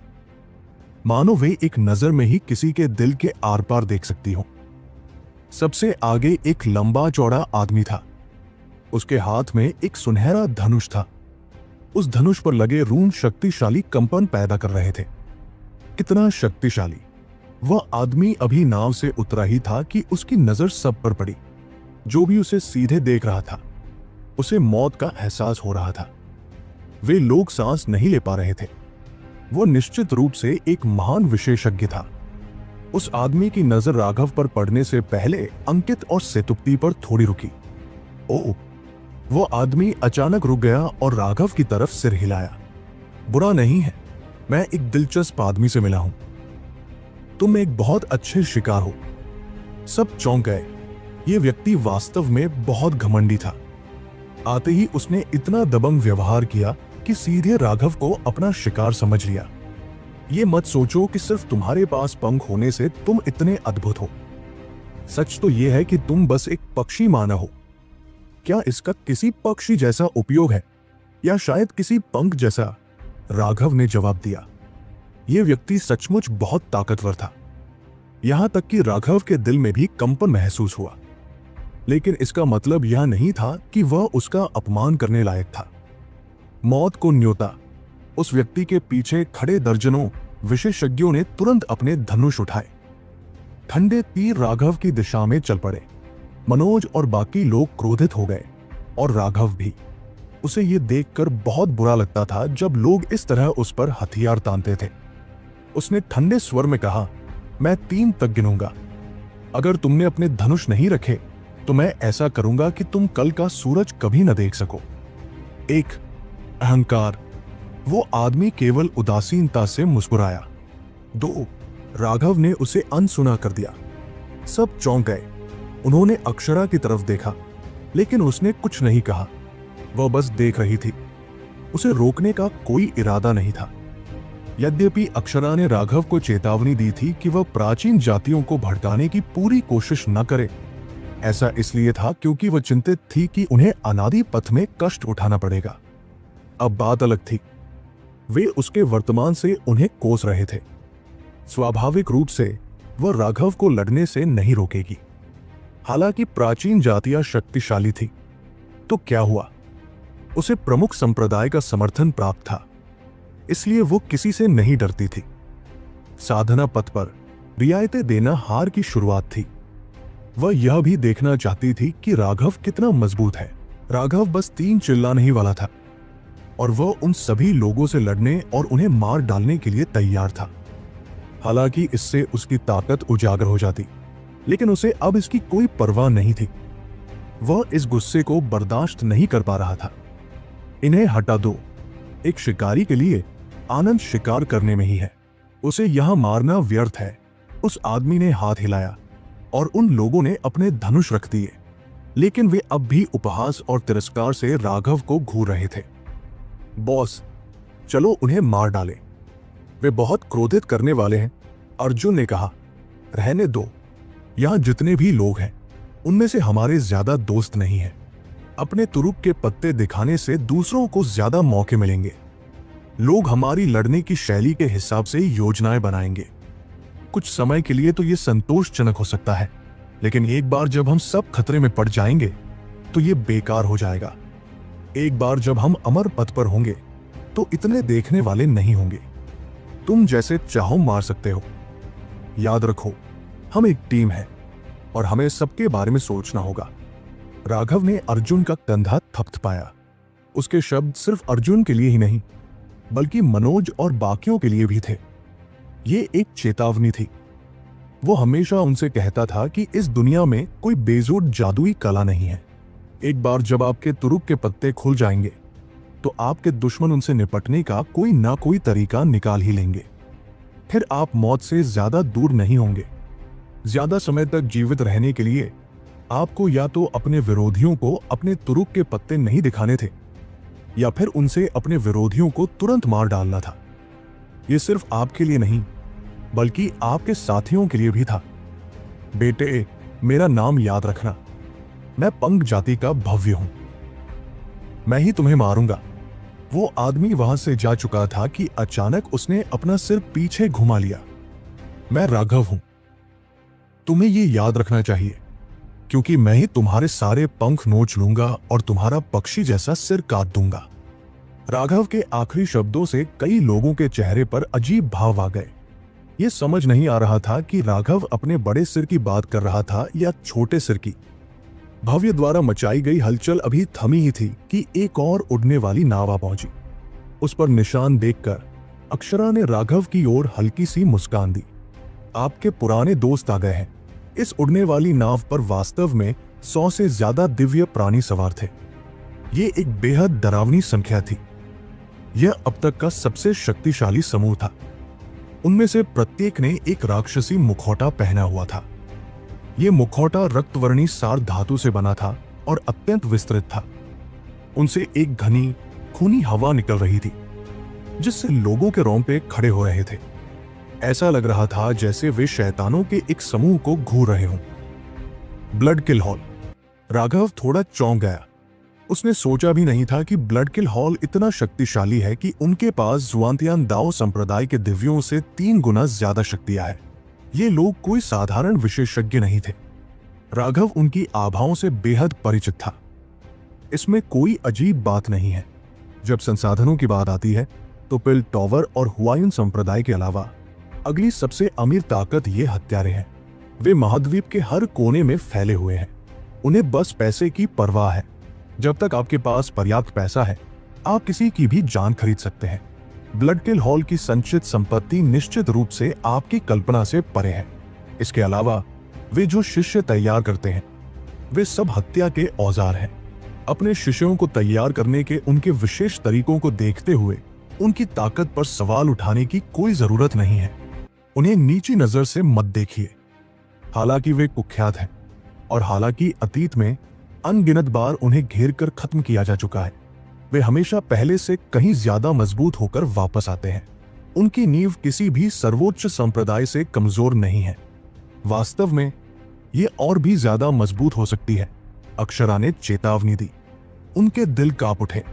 मानो वे एक नजर में ही किसी के दिल के आर पार देख सकती हो। सबसे आगे एक लंबा चौड़ा आदमी था। उसके हाथ में एक सुनहरा धनुष था। उस धनुष पर लगे रून शक्तिशाली कंपन पैदा कर रहे थे। कितना शक्तिशाली! वह आदमी अभी नाव से उतरा ही था कि उसकी नजर सब पर पड़ी। जो भी उसे सीधे देख रहा था उसे मौत का एहसास हो रहा था। वे लोग सांस नहीं ले पा रहे थे। वो निश्चित रूप से एक महान विशेषज्ञ था। उस आदमी की नजर राघव पर पड़ने से पहले अंकित और सेतुप्ती पर थोड़ी रुकी। ओह! वो आदमी अचानक रुक गया और राघव की तरफ सिर हिलाया। बुरा नहीं है, मैं एक दिलचस्प आदमी से मिला हूं। तुम एक बहुत अच्छे शिकार हो। सब चौंक गए। ये व्यक्ति वास्तव में बहुत घमंडी था। आते ही उसने इतना दबंग व्यवहार किया कि सीधे राघव को अपना शिकार समझ लिया। ये मत सोचो कि सिर्फ तुम्हारे पास पंख होने से तुम इतने अद्भुत हो। सच तो यह है कि तुम बस एक पक्षी मानव हो। क्या इसका किसी पक्षी जैसा उपयोग है या शायद किसी पंख जैसा? राघव ने जवाब दिया। यह व्यक्ति सचमुच बहुत ताकतवर था। यहां तक कि राघव के दिल में भी कंपन महसूस हुआ। लेकिन इसका मतलब यह नहीं था कि वह उसका अपमान करने लायक था। मौत को न्योता उस व्यक्ति के पीछे खड़े दर्जनों विशेषज्ञों ने तुरंत अपने धनुष उठाए। ठंडे तीर राघव की दिशा में चल पड़े। मनोज और बाकी लोग क्रोधित हो गए और राघव भी। उसे यह देखकर बहुत बुरा लगता था जब लोग इस तरह उस पर हथियार तानते थे। उसने ठंडे स्वर में कहा, मैं 3 तक गिनूंगा। अगर तुमने अपने धनुष नहीं रखे तो मैं ऐसा करूंगा कि तुम कल का सूरज कभी न देख सको। 1, अहंकार। वो आदमी केवल उदासीनता से मुस्कुराया। 2, राघव ने उसे अनसुना कर दिया। सब चौंक गए। उन्होंने अक्षरा की तरफ देखा, लेकिन उसने कुछ नहीं कहा। वह बस देख रही थी। उसे रोकने का कोई इरादा नहीं था। यद्यपि अक्षरा ने राघव को चेतावनी दी थी कि वह प्राचीन जातियों को भड़काने की पूरी कोशिश न करे। ऐसा इसलिए था क्योंकि वह चिंतित थी कि उन्हें अनादि पथ में कष्ट उठाना पड़ेगा। अब बात अलग थी। वे उसके वर्तमान से उन्हें कोस रहे थे। स्वाभाविक रूप से वह राघव को लड़ने से नहीं रोकेगी। हालांकि प्राचीन जातियां शक्तिशाली थी, तो क्या हुआ, उसे प्रमुख संप्रदाय का समर्थन प्राप्त था, इसलिए वो किसी से नहीं डरती थी। साधना पथ पर रियायतें देना हार की शुरुआत थी। वह यह भी देखना चाहती थी कि राघव कितना मजबूत है। राघव बस 3 चिल्लाने ही वाला था और वह उन सभी लोगों से लड़ने और उन्हें मार डालने के लिए तैयार था। हालांकि इससे उसकी ताकत उजागर हो जाती, लेकिन उसे अब इसकी कोई परवाह नहीं थी। वह इस गुस्से को बर्दाश्त नहीं कर पा रहा था। इन्हें हटा दो। एक शिकारी के लिए आनंद शिकार करने में ही है, उसे यहां मारना व्यर्थ है। उस आदमी ने हाथ हिलाया और उन लोगों ने अपने धनुष रख दिए, लेकिन वे अब भी उपहास और तिरस्कार से राघव को घूर रहे थे। बॉस, चलो उन्हें मार डालें, वे बहुत क्रोधित करने वाले हैं। अर्जुन ने कहा, रहने दो, यहां जितने भी लोग हैं उनमें से हमारे ज्यादा दोस्त नहीं हैं। अपने तुरुप के पत्ते दिखाने से दूसरों को ज्यादा मौके मिलेंगे। लोग हमारी लड़ने की शैली के हिसाब से योजनाएं बनाएंगे। कुछ समय के लिए तो यह संतोषजनक हो सकता है, लेकिन एक बार जब हम सब खतरे में पड़ जाएंगे तो यह बेकार हो जाएगा। एक बार जब हम अमर पथ पर होंगे तो इतने देखने वाले नहीं होंगे। तुम जैसे चाहो मार सकते हो। याद रखो, हम एक टीम है और हमें सबके बारे में सोचना होगा। राघव ने अर्जुन का कंधा थपथपाया। उसके शब्द सिर्फ अर्जुन के लिए ही नहीं, बल्कि मनोज और बाकियों के लिए भी थे। ये एक चेतावनी थी। वो हमेशा उनसे कहता था कि इस दुनिया में कोई बेजोड़ जादुई कला नहीं है। एक बार जब आपके तुरुप के पत्ते खुल जाएंगे तो आपके दुश्मन उनसे निपटने का कोई ना कोई तरीका निकाल ही लेंगे। फिर आप मौत से ज्यादा दूर नहीं होंगे। ज्यादा समय तक जीवित रहने के लिए आपको या तो अपने विरोधियों को अपने तुरुप के पत्ते नहीं दिखाने थे, या फिर उनसे अपने विरोधियों को तुरंत मार डालना था। यह सिर्फ आपके लिए नहीं, बल्कि आपके साथियों के लिए भी था। बेटे, मेरा नाम याद रखना, मैं पंग जाति का भव्य हूं। मैं ही तुम्हें मारूंगा। वो आदमी वहां से जा चुका था कि अचानक उसने अपना सिर पीछे घुमा लिया। मैं राघव हूं, तुम्हें ये याद रखना चाहिए, क्योंकि मैं ही तुम्हारे सारे पंख नोच लूंगा और तुम्हारा पक्षी जैसा सिर काट दूंगा। राघव के आखिरी शब्दों से कई लोगों के चेहरे पर अजीब भाव आ गए। ये समझ नहीं आ रहा था कि राघव अपने बड़े सिर की बात कर रहा था या छोटे सिर की। भव्य द्वारा मचाई गई हलचल अभी थमी ही थी कि एक और उड़ने वाली नाव आ पहुंची। उस पर निशान देखकर अक्षरा ने राघव की ओर हल्की सी मुस्कान दी। आपके पुराने दोस्त आ गए हैं। इस उड़ने वाली नाव पर वास्तव में 100 से ज्यादा दिव्य प्राणी सवार थे। ये एक बेहद डरावनी संख्या थी। यह अब तक का सबसे शक्तिशाली समूह था। उनमें से प्रत्येक ने एक राक्षसी मुखौटा पहना हुआ था। यह मुखौटा रक्तवर्णी सार धातु से बना था और अत्यंत विस्तृत था। उनसे एक घनी खूनी हवा निकल रही थी, जिससे लोगों के रोंगटे खड़े हो रहे थे। ऐसा लग रहा था जैसे वे शैतानों के एक समूह को घूर रहे हों। ब्लड किल हॉल। राघव थोड़ा चौंक गया। उसने सोचा भी नहीं था कि ब्लड किल हॉल इतना शक्तिशाली है कि उनके पास जुआनतियान दाओ संप्रदाय के दिव्यों से 3 गुना ज्यादा शक्तियां है। ये लोग कोई साधारण विशेषज्ञ नहीं थे। राघव उनकी आभाओं से बेहद परिचित था। इसमें कोई अजीब बात नहीं है। जब संसाधनों की बात आती है तो पिल टॉवर और हुआयुन संप्रदाय के अलावा अगली सबसे अमीर ताकत ये हत्यारे हैं। वे महाद्वीप के हर कोने में फैले हुए हैं। उन्हें बस पैसे की परवाह है। जब तक आपके पास पर्याप्त पैसा है, आप किसी की भी जान खरीद सकते हैं। ब्लड किल हॉल की संचित संपत्ति निश्चित रूप से आपकी कल्पना से परे है। इसके अलावा वे जो शिष्य तैयार करते हैं, वे सब हत्या के औजार हैं। अपने शिष्यों को तैयार करने के उनके विशेष तरीकों को देखते हुए उनकी ताकत पर सवाल उठाने की कोई जरूरत नहीं है। उन्हें नीची नजर से मत देखिए। हालांकि वे कुख्यात हैं और हालांकि अतीत में अनगिनत बार उन्हें घेर कर खत्म किया जा चुका है, वे हमेशा पहले से कहीं ज्यादा मजबूत होकर वापस आते हैं। उनकी नींव किसी भी सर्वोच्च संप्रदाय से कमजोर नहीं है। वास्तव में ये और भी ज्यादा मजबूत हो सकती है। अक्षरा ने चेतावनी दी। उनके दिल कांप उठे।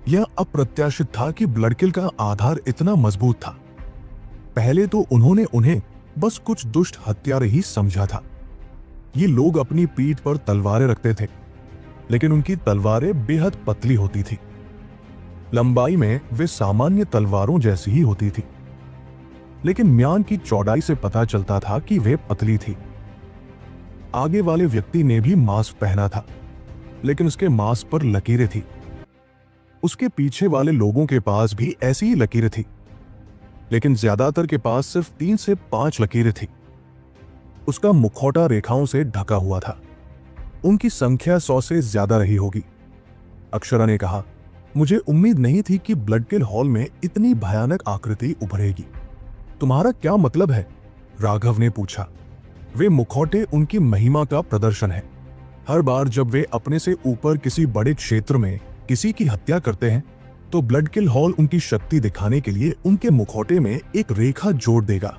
यह अप्रत्याशित था कि ब्लड किल का आधार इतना मजबूत था। पहले तो उन्होंने उन्हें बस कुछ दुष्ट हत्यारे ही समझा था। ये लोग अपनी पीठ पर तलवारें रखते थे, लेकिन उनकी तलवारें बेहद पतली होती थी। लंबाई में वे सामान्य तलवारों जैसी ही होती थी, लेकिन म्यान की चौड़ाई से पता चलता था कि वे पतली थी। आगे वाले व्यक्ति ने भी मास्क पहना था, लेकिन उसके मास्क पर लकीरें थी। उसके पीछे वाले लोगों के पास भी ऐसी ही लकीरें थी, लेकिन ज्यादातर के पास सिर्फ 3 से 5 लकीरें थी। उसका मुखौटा रेखाओं से ढका हुआ था। उनकी संख्या 100 से ज्यादा रही होगी। अक्षरा ने कहा, मुझे उम्मीद नहीं थी कि ब्लडकिल हॉल में इतनी भयानक आकृति उभरेगी। तुम्हारा क्या मतलब है? राघव ने पूछा। वे मुखौटे उनकी महिमा का प्रदर्शन है। हर बार जब वे अपने से ऊपर किसी बड़े क्षेत्र में किसी की हत्या करते हैं, तो ब्लडकिल हॉल उनकी शक्ति दिखाने के लिए उनके मुखौटे में एक रेखा जोड़ देगा।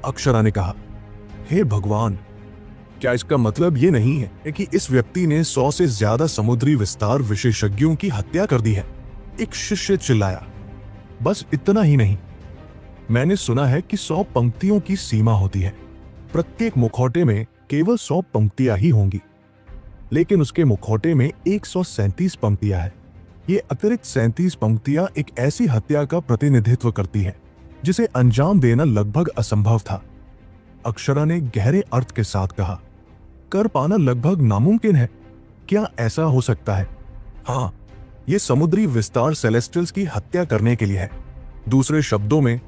अक्षरा ने कहा, हे भगवान, क्या इसका मतलब ये नहीं है कि इस व्यक्ति ने 100 से ज्यादा समुद्री विस्तार विशेषज्ञों की हत्या कर दी है? एक शिष्य चिल्लाया। बस इतना ही नहीं, मैंने सुना है कि 100 पंक्तियों की सीमा होती है। प्रत्येक मुखौटे में केवल 100 पंक्तियां ही होंगी, लेकिन उसके मुखौटे में 137 पंक्तियां हैं। ये अतिरिक्त 37 पंक्तियां एक ऐसी हत्या का प्रतिनिधित्व करती हैं जिसे अंजाम देना लगभग असंभव था। अक्षरा ने गहरे अर्थ के साथ कहा, कर पाना लगभग नामुमकिन है। क्या ऐसा हो सकता है? हाँ, ये समुद्री विस्तार सेलेस्टियल्स की हत्या करने के लिए है। दूसरे शब्दों में,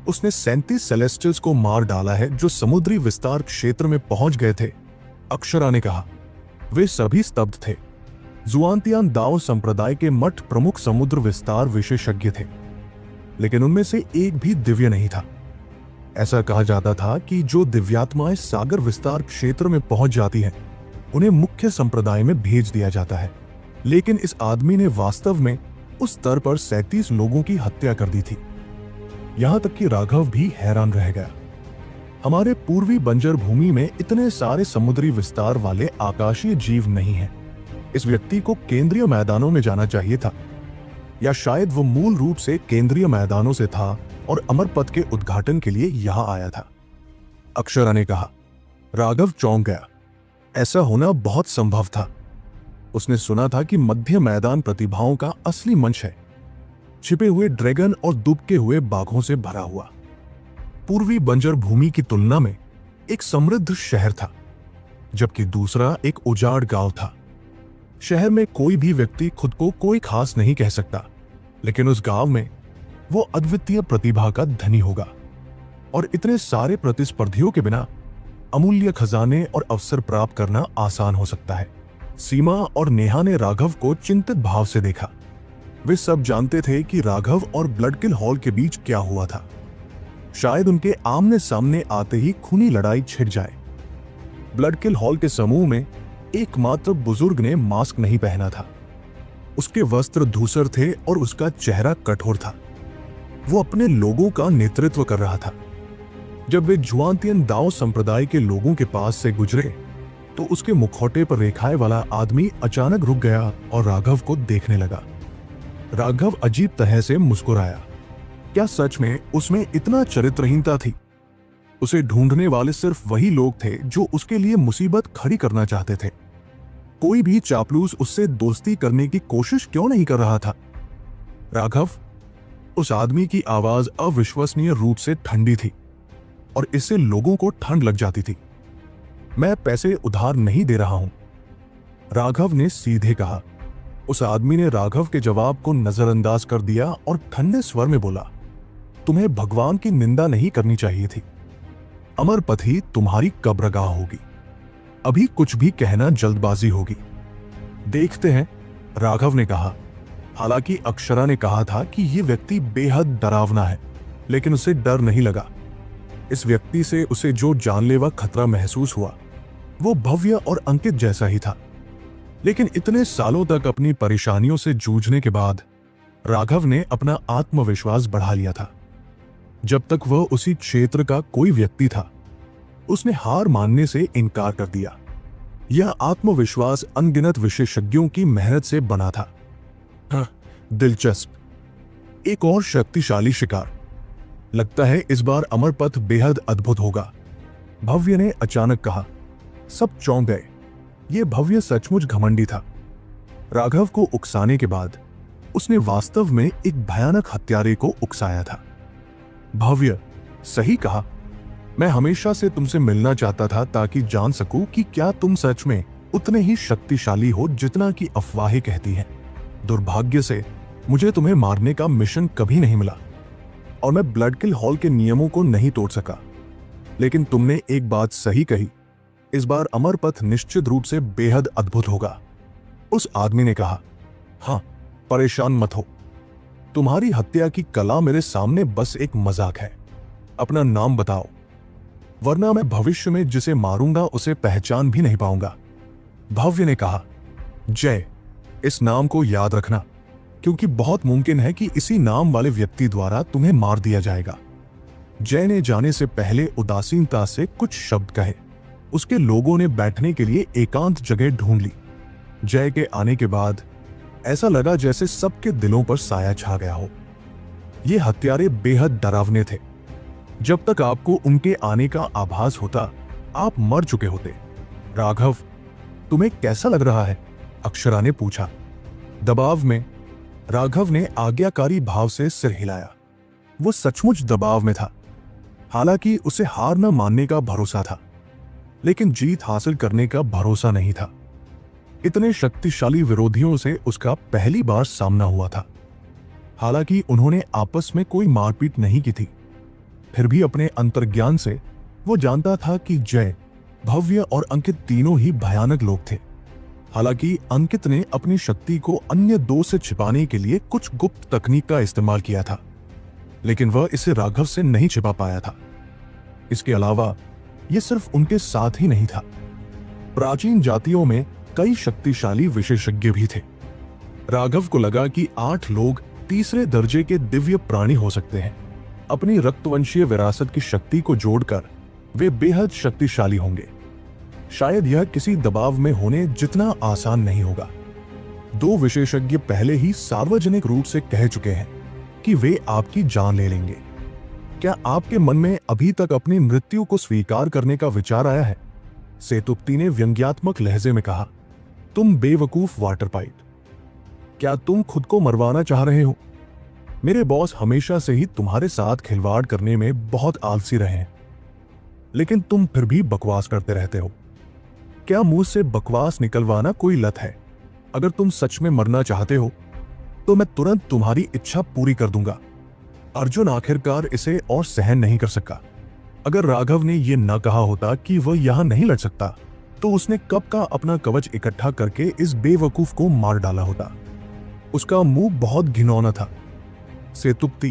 उसने 37 सेलेस्टियल्स को मार डाला है जो समुद्री विस्तार क्षेत्र में पहुंच गए थे। अक्षरा ने कहा, वे सभी स्तब्ध थे। जुआनतियान दाओ संप्रदाय के मठ प्रमुख समुद्र विस्तार विशेषज्ञ थे, लेकिन उनमें से एक भी दिव्य नहीं था। ऐसा कहा जाता था कि जो दिव्यात्माएं सागर विस्तार क्षेत्र में पहुंच जाती हैं, उन्हें मुख्य संप्रदाय में भेज दिया जाता है। लेकिन इस आदमी ने वास्तव में उस स्तर पर 37 लोगों की हत्या कर दी थी। यहां तक कि राघव भी हैरान रह गया। हमारे पूर्वी बंजर भूमि में इतने सारे समुद्री विस्तार वाले आकाशीय जीव नहीं हैं। इस व्यक्ति को केंद्रीय मैदानों में जाना चाहिए था, या शायद वो मूल रूप से केंद्रीय मैदानों से था और अमरपथ के उद्घाटन के लिए यहां आया था। अक्षरा ने कहा। राघव चौंक गया। ऐसा होना बहुत संभव था। उसने सुना था कि मध्य मैदान प्रतिभाओं का असली मंच है, छिपे हुए ड्रैगन और दुबके हुए बाघों से भरा हुआ। पूर्वी बंजर भूमि की तुलना में एक समृद्ध शहर था, जबकि दूसरा एक उजाड़ गांव था। शहर में कोई भी व्यक्ति खुद को कोई खास नहीं कह सकता, लेकिन उस गांव में वो अद्वितीय प्रतिभा का धनी होगा, और इतने सारे प्रतिस्पर्धियों के बिना अमूल्य खजाने और अवसर प्राप्त करना आसान हो सकता है। सीमा और नेहा ने राघव को चिंतित भाव से देखा। वे सब जानते थे कि राघव और ब्लडकिल हॉल के बीच क्या हुआ था। शायद उनके आमने सामने आते ही खूनी लड़ाई छिड़ जाए। ब्लडकिल हॉल के समूह में एकमात्र बुजुर्ग ने मास्क नहीं पहना था। उसके वस्त्र धूसर थे और उसका चेहरा कठोर था। वो अपने लोगों का नेतृत्व कर रहा था। जब वे जुआनतियन दाओ संप्रदाय के लोगों के पास से गुजरे, तो उसके मुखौटे पर रेखाएं वाला आदमी अचानक रुक गया और राघव को देखने लगा। राघव अजीब तरह से मुस्कुराया। क्या सच में उसमें इतना चरित्रहीनता थी? उसे ढूंढने वाले सिर्फ वही लोग थे जो उसके लिए मुसीबत खड़ी करना चाहते थे। कोई भी चापलूस उससे दोस्ती करने की कोशिश क्यों नहीं कर रहा था? राघव, उस आदमी की आवाज अविश्वसनीय रूप से ठंडी थी और इससे लोगों को ठंड लग जाती थी। मैं पैसे उधार नहीं दे रहा हूं, राघव ने सीधे कहा। उस आदमी ने राघव के जवाब को नजरअंदाज कर दिया और ठंडे स्वर में बोला, तुम्हें भगवान की निंदा नहीं करनी चाहिए थी। अमरपथ ही तुम्हारी कब्रगाह होगी। अभी कुछ भी कहना जल्दबाजी होगी। देखते हैं, राघव ने कहा। हालांकि अक्षरा ने कहा था कि यह व्यक्ति बेहद डरावना है, लेकिन उसे डर नहीं लगा। इस व्यक्ति से उसे जो जानलेवा खतरा महसूस हुआ, वो भव्य और अंकित जैसा ही था। लेकिन इतने सालों तक अपनी परेशानियों से जूझने के बाद राघव ने अपना आत्मविश्वास बढ़ा लिया था। जब तक वह उसी क्षेत्र का कोई व्यक्ति था, उसने हार मानने से इनकार कर दिया। यह आत्मविश्वास अनगिनत विशेषज्ञों की मेहनत से बना था। हाँ, दिलचस्प, एक और शक्तिशाली शिकार। लगता है इस बार अमरपथ बेहद अद्भुत होगा, भव्य ने अचानक कहा। सब चौंक गए। यह भव्य सचमुच घमंडी था। राघव को उकसाने के बाद उसने वास्तव में एक भयानक हत्यारे को उकसाया था। भव्य, सही कहा। मैं हमेशा से तुमसे मिलना चाहता था ताकि जान सकूं कि क्या तुम सच में उतने ही शक्तिशाली हो जितना कि अफवाहें कहती हैं। दुर्भाग्य से मुझे तुम्हें मारने का मिशन कभी नहीं मिला और मैं ब्लडकिल हॉल के नियमों को नहीं तोड़ सका। लेकिन तुमने एक बात सही कही, इस बार अमरपथ निश्चित रूप से बेहद अद्भुत होगा। उस आदमी ने कहा। हाँ, परेशान मत हो। तुम्हारी हत्या की कला मेरे सामने बस एक मजाक है। अपना नाम बताओ, वरना मैं भविष्य में जिसे मारूंगा उसे पहचान भी नहीं पाऊंगा। भव्य ने कहा। जय, इस नाम को याद रखना, क्योंकि बहुत मुमकिन है कि इसी नाम वाले व्यक्ति द्वारा तुम्हें मार दिया जाएगा। जय ने जाने से पहले उदासीनता से कुछ शब्द कहे। उसके लोगों ने बैठने के लिए एकांत जगह ढूंढ ली। जय के आने के बाद ऐसा लगा जैसे सबके दिलों पर साया छा गया हो। ये हत्यारे बेहद डरावने थे। जब तक आपको उनके आने का आभास होता, आप मर चुके होते। राघव, तुम्हें कैसा लग रहा है? अक्षरा ने पूछा। दबाव में, राघव ने आज्ञाकारी भाव से सिर हिलाया। वो सचमुच दबाव में था। हालांकि उसे हार न मानने का भरोसा था, लेकिन जीत हासिल करने का भरोसा नहीं था। इतने शक्तिशाली विरोधियों से उसका पहली बार सामना हुआ था। हालांकि उन्होंने आपस में कोई मारपीट नहीं की थी, फिर भी अपने अंतर्ज्ञान से वो जानता था कि जय, भव्य और अंकित तीनों ही भयानक लोग थे। हालांकि अंकित ने अपनी शक्ति को अन्य दो से छिपाने के लिए कुछ गुप्त तकनीक का इस्तेमाल किया था, लेकिन वह इसे राघव से नहीं छिपा पाया था। इसके अलावा यह सिर्फ उनके साथ ही नहीं था। प्राचीन जातियों में कई शक्तिशाली विशेषज्ञ भी थे। राघव को लगा कि 8 लोग तीसरे दर्जे के दिव्य प्राणी हो सकते हैं। अपनी रक्तवंशीय विरासत की शक्ति को जोड़कर वे बेहद शक्तिशाली होंगे। शायद यह किसी दबाव में होने जितना आसान नहीं होगा। 2 विशेषज्ञ पहले ही सार्वजनिक रूप से कह चुके हैं कि वे आपकी जान ले लेंगे। क्या आपके मन में अभी तक अपनी मृत्यु को स्वीकार करने का विचार आया है? सेतुपति ने व्यंग्यात्मक लहजे में कहा। तुम बेवकूफ वाटर पाइप, क्या तुम खुद को मरवाना चाह रहे हो? मेरे बॉस हमेशा से ही तुम्हारे साथ खिलवाड़ करने में बहुत आलसी रहे हैं, लेकिन तुम फिर भी बकवास करते रहते हो। क्या मुंह से बकवास निकलवाना कोई लत है? अगर तुम सच में मरना चाहते हो तो मैं तुरंत तुम्हारी इच्छा पूरी कर दूंगा। अर्जुन आखिरकार इसे और सहन नहीं कर सका। अगर राघव ने यह न कहा होता कि वह यहां नहीं लड़ सकता, तो उसने कब का अपना कवच इकट्ठा करके इस बेवकूफ को मार डाला होता। उसका मुंह बहुत घिनौना था। सेतुपति,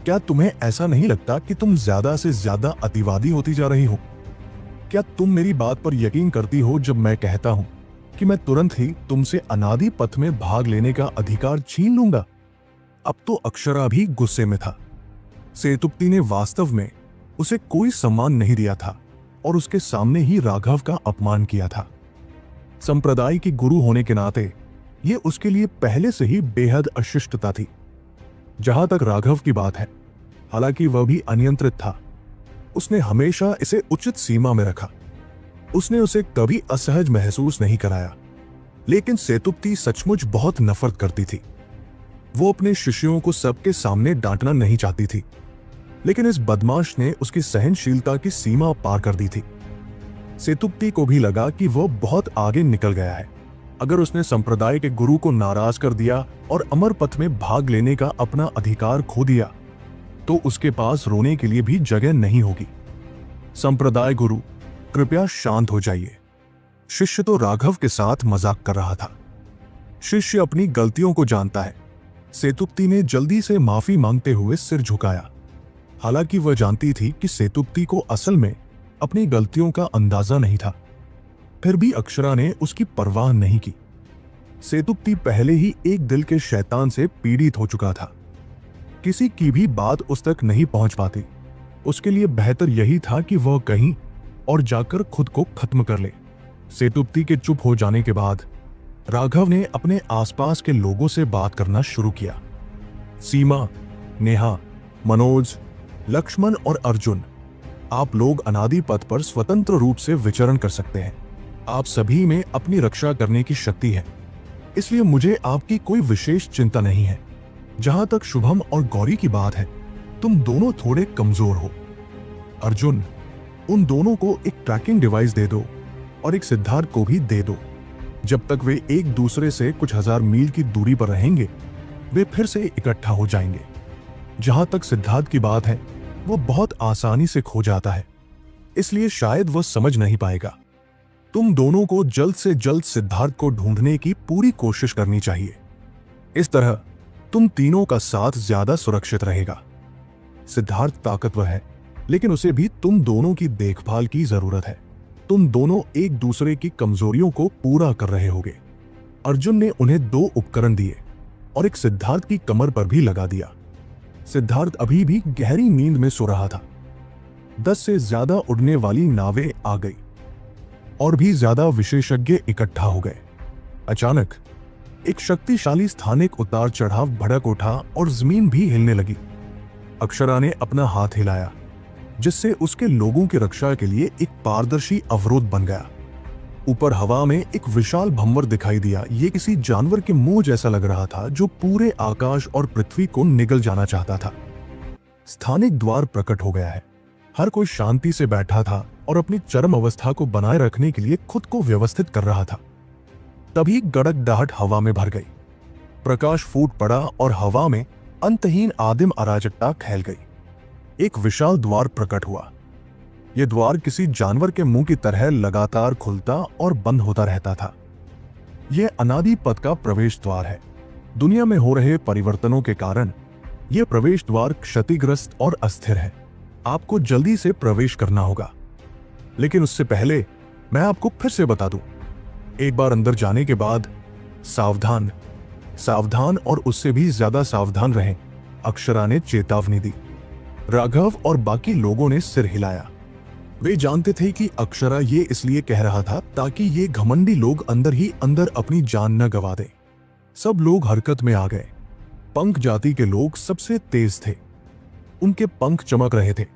क्या तुम्हें ऐसा नहीं लगता कि तुम ज्यादा से ज्यादा अतिवादी होती जा रही हो? क्या तुम मेरी बात पर यकीन करती हो जब मैं कहता हूं कि मैं तुरंत ही तुमसे अनादि पथ में भाग लेने का अधिकार छीन लूंगा? अब तो अक्षरा भी गुस्से में था। सेतुपति ने वास्तव में उसे कोई सम्मान नहीं दिया था और उसके सामने ही राघव का अपमान किया था। संप्रदाय की गुरु होने के नाते यह उसके लिए पहले से ही बेहद अशिष्टता थी। जहां तक राघव की बात है, हालांकि वह भी अनियंत्रित था, उसने हमेशा इसे उचित सीमा में रखा। उसने उसे कभी असहज महसूस नहीं कराया। लेकिन सेतुपति सचमुच बहुत नफरत करती थी। वो अपने शिष्यों को सबके सामने डांटना नहीं चाहती थी, लेकिन इस बदमाश ने उसकी सहनशीलता की सीमा पार कर दी थी। सेतुपति को भी लगा कि वह बहुत आगे निकल गया है। अगर उसने संप्रदाय के गुरु को नाराज कर दिया और अमरपथ में भाग लेने का अपना अधिकार खो दिया, तो उसके पास रोने के लिए भी जगह नहीं होगी। संप्रदाय गुरु, कृपया शांत हो जाइए। शिष्य तो राघव के साथ मजाक कर रहा था। शिष्य अपनी गलतियों को जानता है। सेतुपति ने जल्दी से माफी मांगते हुए सिर झुकाया। हालांकि वह जानती थी कि सेतुपति को असल में अपनी गलतियों का अंदाजा नहीं था। फिर भी अक्षरा ने उसकी परवाह नहीं की। सेतुपति पहले ही एक दिल के शैतान से पीड़ित हो चुका था। किसी की भी बात उस तक नहीं पहुंच पाती। उसके लिए बेहतर यही था कि वह कहीं और जाकर खुद को खत्म कर ले। सेतुपति के चुप हो जाने के बाद राघव ने अपने आसपास के लोगों से बात करना शुरू किया। सीमा, नेहा, मनोज, लक्ष्मण और अर्जुन, आप लोग अनादि पथ पर स्वतंत्र रूप से विचरण कर सकते हैं। आप सभी में अपनी रक्षा करने की शक्ति है, इसलिए मुझे आपकी कोई विशेष चिंता नहीं है। जहां तक शुभम और गौरी की बात है, तुम दोनों थोड़े कमजोर हो। अर्जुन, उन दोनों को एक ट्रैकिंग डिवाइस दे दो और एक सिद्धार्थ को भी दे दो। जब तक वे एक दूसरे से कुछ हजार मील की दूरी पर रहेंगे, वे फिर से इकट्ठा हो जाएंगे। जहां तक सिद्धार्थ की बात है, वो बहुत आसानी से खो जाता है, इसलिए शायद वह समझ नहीं पाएगा। तुम दोनों को जल्द से जल्द सिद्धार्थ को ढूंढने की पूरी कोशिश करनी चाहिए। इस तरह तुम तीनों का साथ ज्यादा सुरक्षित रहेगा। सिद्धार्थ ताकतवर है, लेकिन उसे भी तुम दोनों की देखभाल की जरूरत है। तुम दोनों एक दूसरे की कमजोरियों को पूरा कर रहे होगे। अर्जुन ने उन्हें 2 उपकरण दिए और एक सिद्धार्थ की कमर पर भी लगा दिया। सिद्धार्थ अभी भी गहरी नींद में सो रहा था। 10 से ज्यादा उड़ने वाली नावें आ गई और भी ज्यादा विशेषज्ञ इकट्ठा हो गए। अचानक एक शक्तिशाली स्थानिक उतार चढ़ाव भड़क उठा और जमीन भी हिलने लगी। अक्षरा ने अपना हाथ हिलाया, जिससे उसके लोगों की रक्षा के लिए एक पारदर्शी अवरोध बन गया। ऊपर हवा में एक विशाल भंवर दिखाई दिया। ये किसी जानवर के मुंह जैसा लग रहा था, जो पूरे आकाश और पृथ्वी को निगल जाना चाहता था। स्थानिक द्वार प्रकट हो गया है। हर कोई शांति से बैठा था और अपनी चरम अवस्था को बनाए रखने के लिए खुद को व्यवस्थित कर रहा था। तभी गड़गड़ाहट हवा में भर गई। प्रकाश फूट पड़ा और हवा में अंतहीन आदिम अराजकता फैल गई। एक विशाल द्वार प्रकट हुआ। यह द्वार किसी जानवर के मुंह की तरह लगातार खुलता और बंद होता रहता था। यह अनादि पथ का प्रवेश द्वार है। दुनिया में हो रहे परिवर्तनों के कारण यह प्रवेश द्वार क्षतिग्रस्त और अस्थिर है। आपको जल्दी से प्रवेश करना होगा, लेकिन उससे पहले मैं आपको फिर से बता दूं, एक बार अंदर जाने के बाद सावधान, सावधान और उससे भी ज्यादा सावधान रहें, अक्षरा ने चेतावनी दी। राघव और बाकी लोगों ने सिर हिलाया। वे जानते थे कि अक्षरा ये इसलिए कह रहा था ताकि ये घमंडी लोग अंदर ही अंदर अपनी जान न गवा दें। सब लोग हरकत में आ गए। पंख जाति के लोग सबसे तेज थे। उनके पंख चमक रहे थे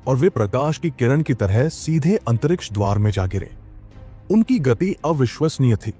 और वे प्रकाश की किरण की तरह सीधे अंतरिक्ष द्वार में जा गिरे। उनकी गति अविश्वसनीय थी।